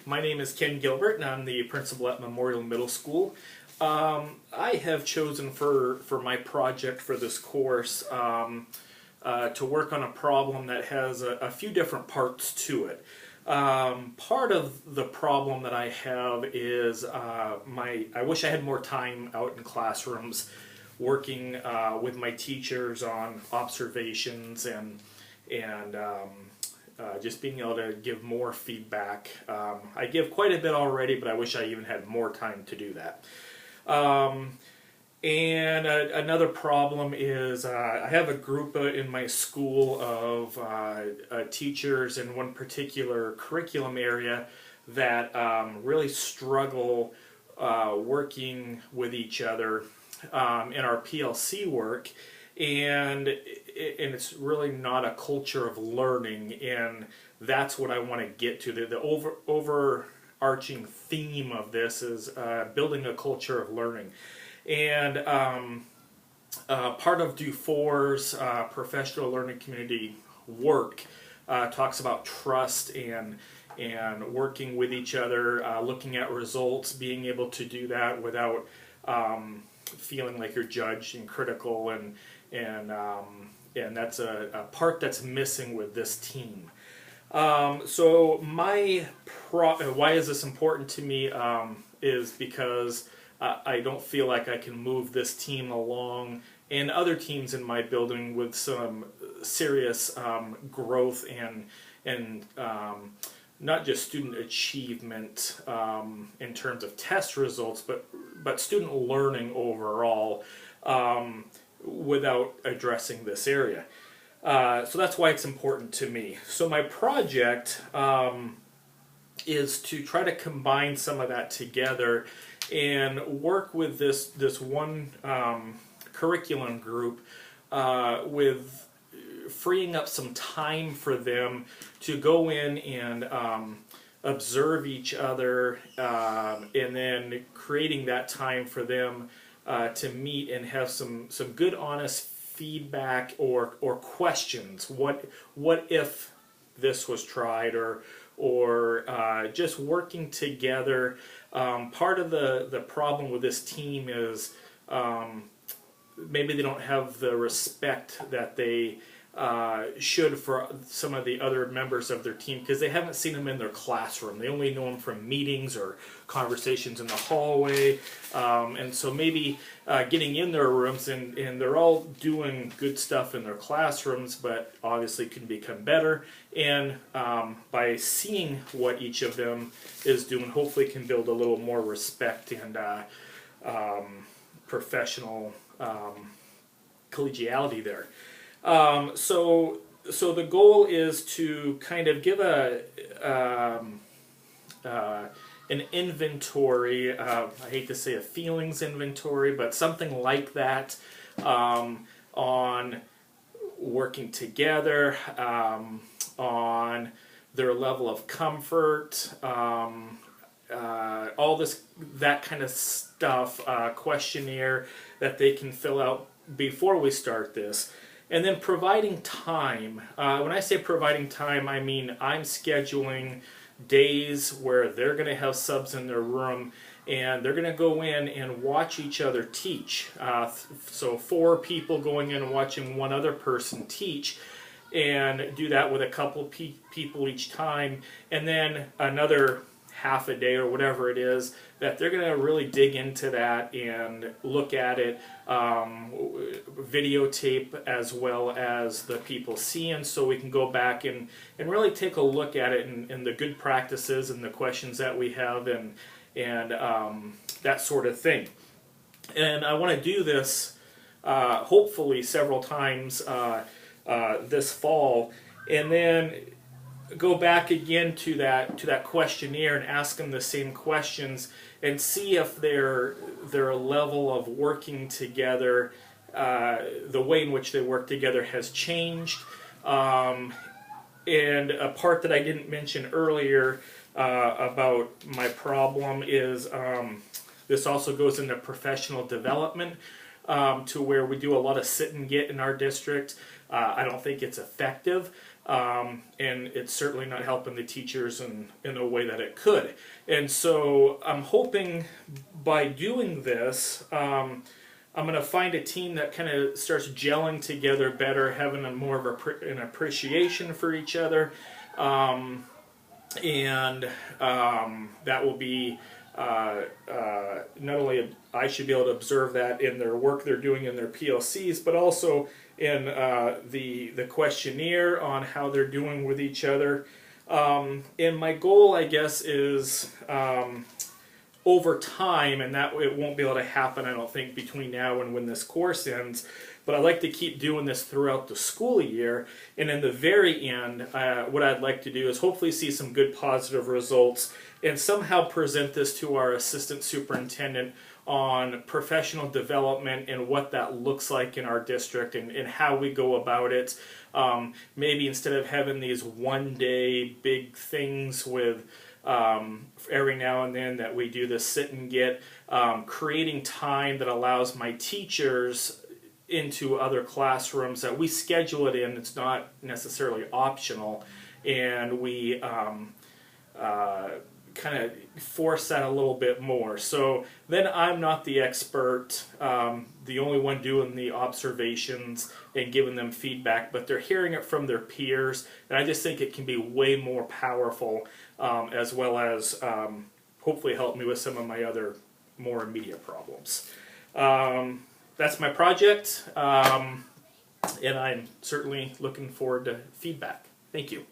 My name is Ken Gilbert, and I'm the principal at Memorial Middle School. I have chosen for my project for this course to work on a problem that has a few different parts to it. Part of the problem that I have is I wish I had more time out in classrooms working with my teachers on observations and just being able to give more feedback. I give quite a bit already, but I wish I even had more time to do that. Another problem is I have a group in my school of teachers in one particular curriculum area that really struggle working with each other in our PLC work, and it's really not a culture of learning, and that's what I want to get to. The overarching theme of this is building a culture of learning. And part of Dufour's professional learning community work talks about trust and working with each other, looking at results, being able to do that without feeling like you're judged and critical, and that's a part that's missing with this team. So why is this important to me is because I don't feel like I can move this team along and other teams in my building with some serious growth and not just student achievement in terms of test results, but student learning overall without addressing this area. So that's why it's important to me. So my project is to try to combine some of that together and work with this one curriculum group with freeing up some time for them to go in and observe each other, and then creating that time for them to meet and have some good, honest feedback or questions. What if this was tried, or just working together. Part of the problem with this team is maybe they don't have the respect that they should for some of the other members of their team, because they haven't seen them in their classroom. They only know them from meetings or conversations in the hallway, and so maybe getting in their rooms, and they're all doing good stuff in their classrooms, but obviously can become better, and by seeing what each of them is doing, hopefully can build a little more respect and professional collegiality there. So the goal is to kind of give an inventory, I hate to say a feelings inventory, but something like that, on working together, on their level of comfort, all that kind of stuff, questionnaire that they can fill out before we start this. And then providing time. When I say providing time, I mean I'm scheduling days where they're going to have subs in their room, and they're going to go in and watch each other teach. So 4 people going in and watching one other person teach, and do that with a couple people each time, and then another half a day or whatever it is that they're going to really dig into that and look at it, videotape as well as the people seeing, so we can go back and really take a look at it and the good practices and the questions that we have and that sort of thing. And I want to do this hopefully several times this fall, and then go back again to that questionnaire and ask them the same questions and see if their level of working together, the way in which they work together has changed. And a part that I didn't mention earlier about my problem is this also goes into professional development, to where we do a lot of sit and get in our district. I don't think it's effective. and it's certainly not helping the teachers in a way that it could. And so I'm hoping by doing this, I'm going to find a team that kind of starts gelling together better, having more of an appreciation for each other, and that will be not only I should be able to observe that in their work they're doing in their PLCs, but also in the questionnaire on how they're doing with each other. And my goal, I guess, is over time, and that it won't be able to happen, I don't think, between now and when this course ends, but I'd like to keep doing this throughout the school year, and in the very end, what I'd like to do is hopefully see some good positive results and somehow present this to our assistant superintendent on professional development and what that looks like in our district and how we go about it. Maybe instead of having these one-day big things with every now and then that we do the sit and get, creating time that allows my teachers into other classrooms that we schedule it in. It's not necessarily optional, and we kind of force that a little bit more. So then I'm not the expert, the only one doing the observations and giving them feedback, but they're hearing it from their peers, and I just think it can be way more powerful, as well as hopefully help me with some of my other more immediate problems. That's my project, and I'm certainly looking forward to feedback. Thank you.